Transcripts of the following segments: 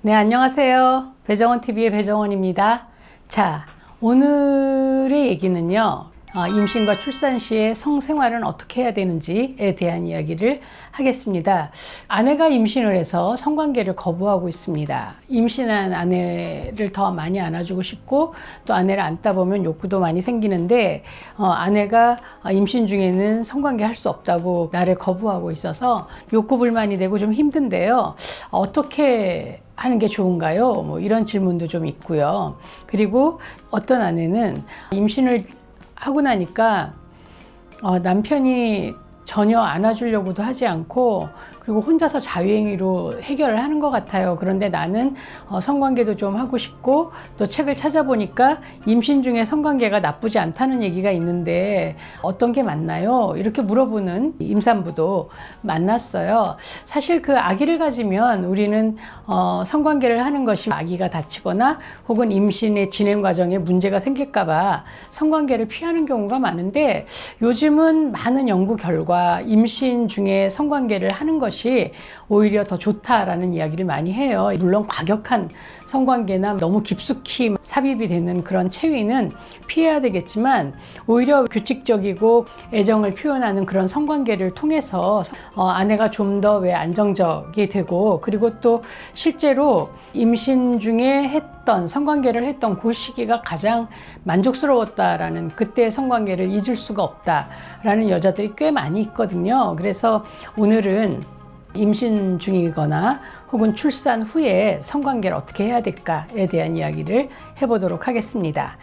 네, 안녕하세요. 배정원TV의 배정원입니다. 자, 오늘의 얘기는요, 임신과 출산 시에 성생활은 어떻게 해야 되는지에 대한 이야기를 하겠습니다. 아내가 임신을 해서 성관계를 거부하고 있습니다. 임신한 아내를 더 많이 안아주고 싶고 또 아내를 안다 보면 욕구도 많이 생기는데 아내가 임신 중에는 성관계 할 수 없다고 나를 거부하고 있어서 욕구 불만이 되고 좀 힘든데요. 어떻게 하는 게 좋은가요? 뭐 이런 질문도 좀 있고요. 그리고 어떤 아내는 임신을 하고 나니까 남편이 전혀 안아주려고도 하지 않고 그리고 혼자서 자유행위로 해결을 하는 것 같아요. 그런데 나는 성관계도 좀 하고 싶고 또 책을 찾아보니까 임신 중에 성관계가 나쁘지 않다는 얘기가 있는데 어떤 게 맞나요? 이렇게 물어보는 임산부도 만났어요. 사실 그 아기를 가지면 우리는 성관계를 하는 것이 아기가 다치거나 혹은 임신의 진행 과정에 문제가 생길까 봐 성관계를 피하는 경우가 많은데 요즘은 많은 연구 결과 임신 중에 성관계를 하는 것이 오히려 더 좋다라는 이야기를 많이 해요. 물론 과격한 성관계나 너무 깊숙이 삽입이 되는 그런 체위는 피해야 되겠지만 오히려 규칙적이고 애정을 표현하는 그런 성관계를 통해서 아내가 좀 더 안정적이 되고 그리고 또 실제로 임신 중에 성관계를 했던 그 시기가 가장 만족스러웠다라는 그때의 성관계를 잊을 수가 없다라는 여자들이 꽤 많이 있거든요. 그래서 오늘은 임신 중이거나 혹은 출산 후에 성관계를 어떻게 해야 될까에 대한 이야기를 해보도록 하겠습니다.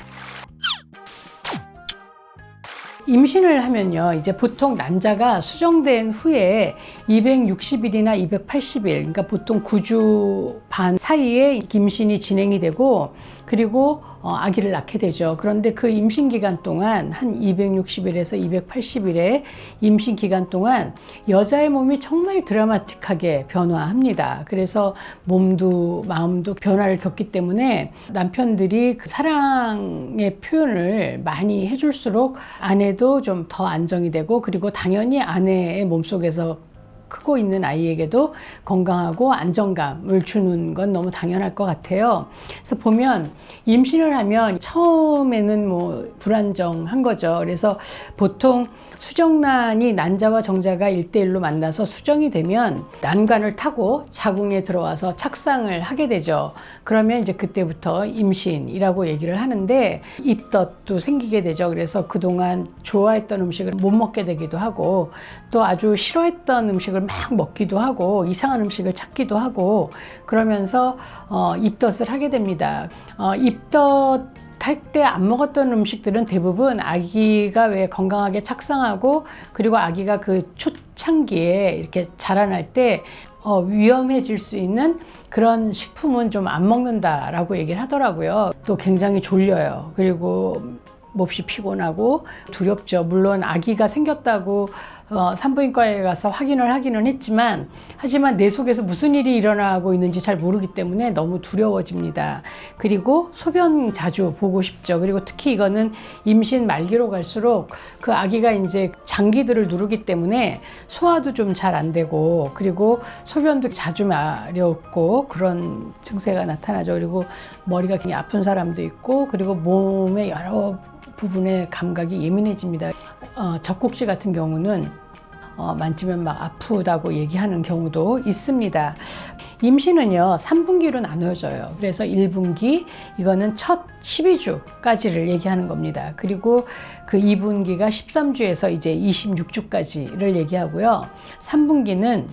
임신을 하면요, 이제 보통 난자가 수정된 후에 260일이나 280일, 그러니까 보통 9주 반 사이에 임신이 진행이 되고, 그리고 아기를 낳게 되죠. 그런데 그 임신 기간 동안 한 260일에서 280일의 임신 기간 동안 여자의 몸이 정말 드라마틱하게 변화합니다. 그래서 몸도 마음도 변화를 겪기 때문에 남편들이 그 사랑의 표현을 많이 해줄수록 아내도 좀 더 안정이 되고 그리고 당연히 아내의 몸속에서 크고 있는 아이에게도 건강하고 안정감을 주는 건 너무 당연할 것 같아요. 그래서 보면 임신을 하면 처음에는 뭐 불안정한 거죠. 그래서 보통 수정란이 난자와 정자가 1대1로 만나서 수정이 되면 난관을 타고 자궁에 들어와서 착상을 하게 되죠. 그러면 이제 그때부터 임신이라고 얘기를 하는데 입덧도 생기게 되죠. 그래서 그동안 좋아했던 음식을 못 먹게 되기도 하고 또 아주 싫어했던 음식을 막 먹기도 하고 이상한 음식을 찾기도 하고 그러면서 입덧을 하게 됩니다. 입덧 할 때 안 먹었던 음식들은 대부분 아기가 왜 건강하게 착상하고 그리고 아기가 그 초창기에 이렇게 자라날 때 위험해질 수 있는 그런 식품은 좀 안 먹는다라고 얘기를 하더라고요. 또 굉장히 졸려요. 그리고 몹시 피곤하고 두렵죠. 물론 아기가 생겼다고 산부인과에 가서 확인을 하기는 했지만 하지만 내 속에서 무슨 일이 일어나고 있는지 잘 모르기 때문에 너무 두려워집니다. 그리고 소변 자주 보고 싶죠. 그리고 특히 이거는 임신 말기로 갈수록 그 아기가 이제 장기들을 누르기 때문에 소화도 좀 잘 안 되고 그리고 소변도 자주 마렵고 그런 증세가 나타나죠. 그리고 머리가 굉장히 아픈 사람도 있고 그리고 몸의 여러 부분의 감각이 예민해집니다. 젖꼭지 같은 경우는 만지면 막 아프다고 얘기하는 경우도 있습니다. 임신은요 3분기로 나눠져요. 그래서 1분기 이거는 첫 12주까지를 얘기하는 겁니다. 그리고 그 2분기가 13주에서 이제 26주까지를 얘기하고요. 3분기는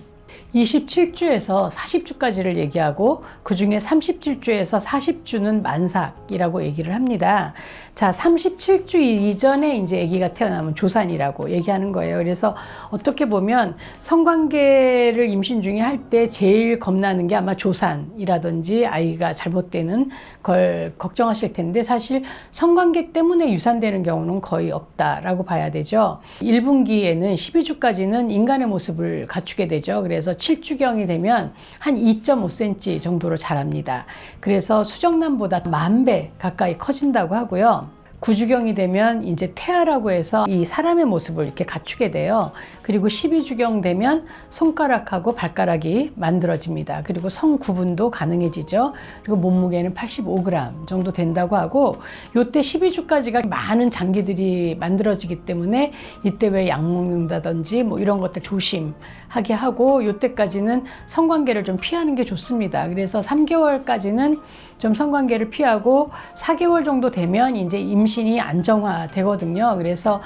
27주에서 40주까지를 얘기하고 그 중에 37주에서 40주는 만삭이라고 얘기를 합니다. 자, 37주 이전에 이제 아기가 태어나면 조산이라고 얘기하는 거예요. 그래서 어떻게 보면 성관계를 임신 중에 할 때 제일 겁나는 게 아마 조산이라든지 아이가 잘못되는 걸 걱정하실 텐데 사실 성관계 때문에 유산되는 경우는 거의 없다라고 봐야 되죠. 1분기에는 12주까지는 인간의 모습을 갖추게 되죠. 그래서 7주경이 되면 한 2.5cm 정도로 자랍니다. 그래서 수정란보다 10,000배 가까이 커진다고 하고요. 9주경이 되면 이제 태아라고 해서 이 사람의 모습을 이렇게 갖추게 돼요. 그리고 12주경 되면 손가락하고 발가락이 만들어집니다. 그리고 성 구분도 가능해지죠. 그리고 몸무게는 85g 정도 된다고 하고, 요때 12주까지가 많은 장기들이 만들어지기 때문에 이때 왜 약 먹는다든지 뭐 이런 것들 조심하게 하고, 요때까지는 성관계를 좀 피하는 게 좋습니다. 그래서 3개월까지는 좀 성관계를 피하고 4개월 정도 되면 이제 임신이 안정화되거든요. 그래서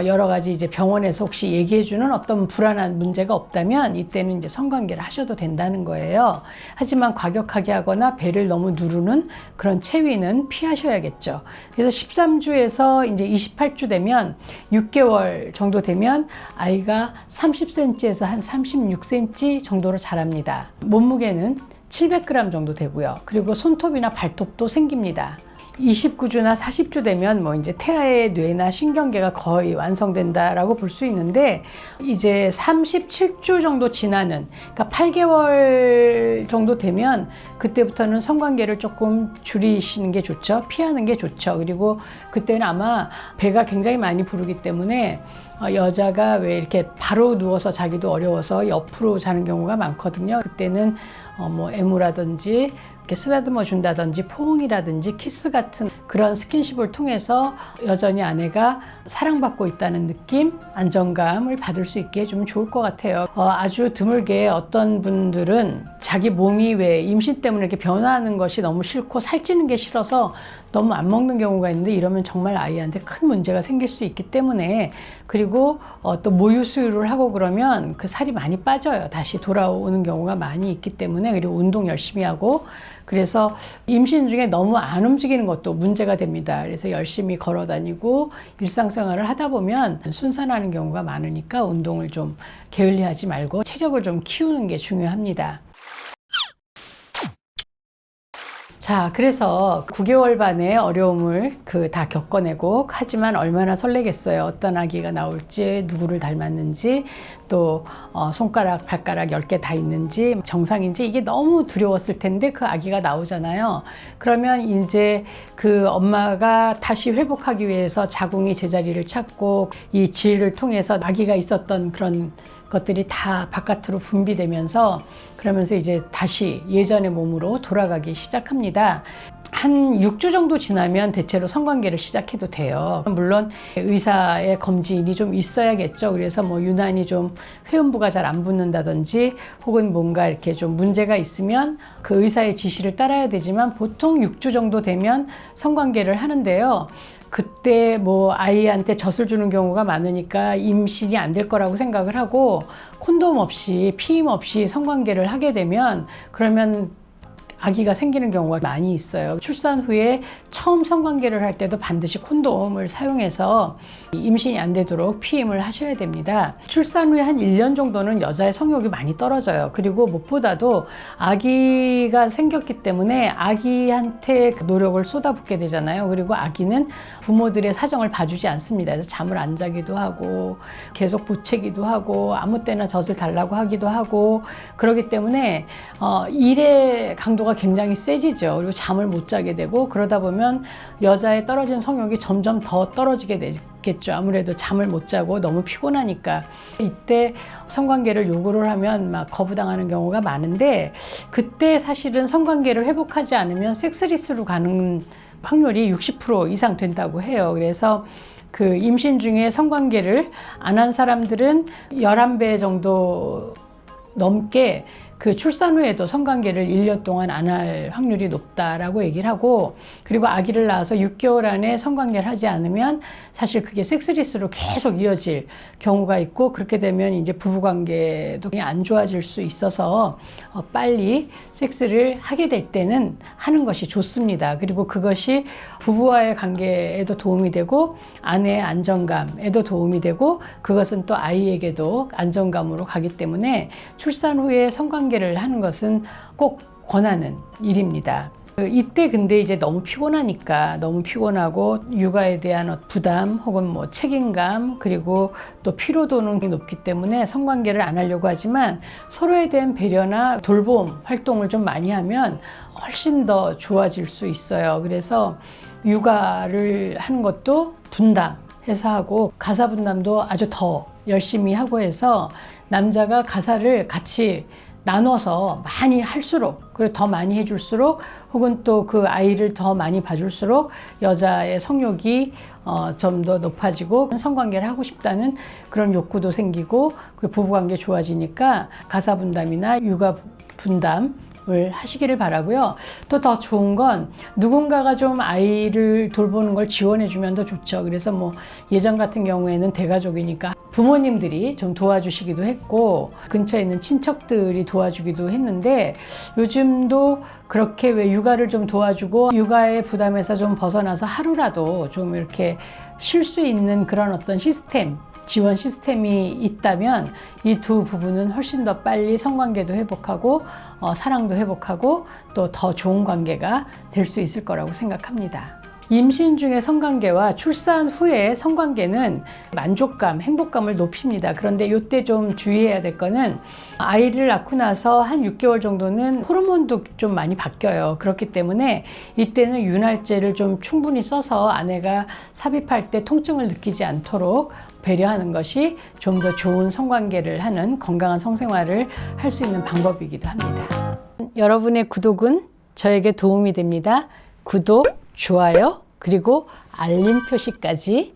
여러 가지 이제 병원에서 혹시 얘기해주는 어떤 불안한 문제가 없다면 이때는 이제 성관계를 하셔도 된다는 거예요. 하지만 과격하게 하거나 배를 너무 누르는 그런 체위는 피하셔야겠죠. 그래서 13주에서 이제 28주 되면 6개월 정도 되면 아이가 30cm에서 한 36cm 정도로 자랍니다. 몸무게는 700g 정도 되고요. 그리고 손톱이나 발톱도 생깁니다. 29주나 40주 되면 뭐 이제 태아의 뇌나 신경계가 거의 완성된다라고 볼 수 있는데, 이제 37주 정도 지나는, 그러니까 8개월 정도 되면 그때부터는 성관계를 조금 줄이시는 게 좋죠. 피하는 게 좋죠. 그리고 그때는 아마 배가 굉장히 많이 부르기 때문에 여자가 왜 이렇게 바로 누워서 자기도 어려워서 옆으로 자는 경우가 많거든요. 그때는 뭐 애무라든지 이렇게 쓰다듬어 준다든지 포옹이라든지 키스 같은 그런 스킨십을 통해서 여전히 아내가 사랑받고 있다는 느낌, 안정감을 받을 수 있게 좀 좋을 것 같아요. 아주 드물게 어떤 분들은 자기 몸이 왜 임신 때문에 이렇게 변화하는 것이 너무 싫고 살찌는 게 싫어서 너무 안 먹는 경우가 있는데, 이러면 정말 아이한테 큰 문제가 생길 수 있기 때문에, 그리고 또 모유 수유를 하고 그러면 그 살이 많이 빠져요. 다시 돌아오는 경우가 많이 있기 때문에. 그리고 운동 열심히 하고, 그래서 임신 중에 너무 안 움직이는 것도 문제가 됩니다. 그래서 열심히 걸어 다니고 일상생활을 하다 보면 순산하는 경우가 많으니까 운동을 좀 게을리하지 말고 체력을 좀 키우는 게 중요합니다. 자, 그래서 9개월 반의 어려움을 다 겪어내고, 하지만 얼마나 설레겠어요. 어떤 아기가 나올지, 누구를 닮았는지, 또 손가락, 발가락 10개 다 있는지, 정상인지, 이게 너무 두려웠을 텐데 그 아기가 나오잖아요. 그러면 이제 그 엄마가 다시 회복하기 위해서 자궁이 제자리를 찾고, 이 질을 통해서 아기가 있었던 그런 것들이 다 바깥으로 분비되면서, 그러면서 이제 다시 예전의 몸으로 돌아가기 시작합니다. 한 6주 정도 지나면 대체로 성관계를 시작해도 돼요. 물론 의사의 검진이 좀 있어야겠죠. 그래서 뭐 유난히 좀 회음부가 잘 안 붙는다든지 혹은 뭔가 이렇게 좀 문제가 있으면 그 의사의 지시를 따라야 되지만, 보통 6주 정도 되면 성관계를 하는데요. 그때 뭐 아이한테 젖을 주는 경우가 많으니까 임신이 안 될 거라고 생각을 하고 콘돔 없이 피임 없이 성관계를 하게 되면, 그러면 아기가 생기는 경우가 많이 있어요. 출산 후에 처음 성관계를 할 때도 반드시 콘돔을 사용해서 임신이 안 되도록 피임을 하셔야 됩니다. 출산 후에 한 1년 정도는 여자의 성욕이 많이 떨어져요. 그리고 무엇보다도 아기가 생겼기 때문에 아기한테 노력을 쏟아붓게 되잖아요. 그리고 아기는 부모들의 사정을 봐주지 않습니다. 그래서 잠을 안 자기도 하고 계속 보채기도 하고 아무 때나 젖을 달라고 하기도 하고, 그렇기 때문에 일의 강도가 굉장히 세지죠. 그리고 잠을 못 자게 되고, 그러다 보면 여자의 떨어진 성욕이 점점 더 떨어지게 되겠죠. 아무래도 잠을 못 자고 너무 피곤하니까. 이때 성관계를 요구를 하면 막 거부당하는 경우가 많은데, 그때 사실은 성관계를 회복하지 않으면 섹스리스로 가는 확률이 60% 이상 된다고 해요. 그래서 그 임신 중에 성관계를 안 한 사람들은 11배 정도 넘게 그 출산 후에도 성관계를 1년 동안 안 할 확률이 높다라고 얘기를 하고, 그리고 아기를 낳아서 6개월 안에 성관계를 하지 않으면 사실 그게 섹스리스로 계속 이어질 경우가 있고, 그렇게 되면 이제 부부관계도 안 좋아질 수 있어서 빨리 섹스를 하게 될 때는 하는 것이 좋습니다. 그리고 그것이 부부와의 관계에도 도움이 되고 아내의 안정감에도 도움이 되고, 그것은 또 아이에게도 안정감으로 가기 때문에 출산 후에 성관계를 하는 것은 꼭 권하는 일입니다. 이때 근데 이제 너무 피곤하니까, 너무 피곤하고 육아에 대한 부담 혹은 뭐 책임감, 그리고 또 피로도는 높기 때문에 성관계를 안 하려고 하지만, 서로에 대한 배려나 돌봄 활동을 좀 많이 하면 훨씬 더 좋아질 수 있어요. 그래서 육아를 하는 것도 분담해서 하고 가사 분담도 아주 더 열심히 하고 해서 남자가 가사를 같이 나눠서 많이 할수록, 그리고 더 많이 해줄수록, 혹은 또 그 아이를 더 많이 봐줄수록 여자의 성욕이 좀 더 높아지고 성관계를 하고 싶다는 그런 욕구도 생기고, 그리고 부부관계 좋아지니까 가사 분담이나 육아 분담을 하시기를 바라고요. 또 더 좋은 건 누군가가 좀 아이를 돌보는 걸 지원해 주면 더 좋죠. 그래서 뭐 예전 같은 경우에는 대가족이니까 부모님들이 좀 도와주시기도 했고 근처에 있는 친척들이 도와주기도 했는데, 요즘도 그렇게 왜 육아를 좀 도와주고 육아의 부담에서 좀 벗어나서 하루라도 좀 이렇게 쉴 수 있는 그런 어떤 시스템, 지원 시스템이 있다면 이 두 부부는 훨씬 더 빨리 성관계도 회복하고 사랑도 회복하고 또 더 좋은 관계가 될 수 있을 거라고 생각합니다. 임신 중의 성관계와 출산 후의 성관계는 만족감, 행복감을 높입니다. 그런데 이때 좀 주의해야 될 거는 아이를 낳고 나서 한 6개월 정도는 호르몬도 좀 많이 바뀌어요. 그렇기 때문에 이때는 윤활제를 좀 충분히 써서 아내가 삽입할 때 통증을 느끼지 않도록 배려하는 것이 좀 더 좋은 성관계를 하는 건강한 성생활을 할 수 있는 방법이기도 합니다. 여러분의 구독은 저에게 도움이 됩니다. 구독, 좋아요, 그리고 알림 표시까지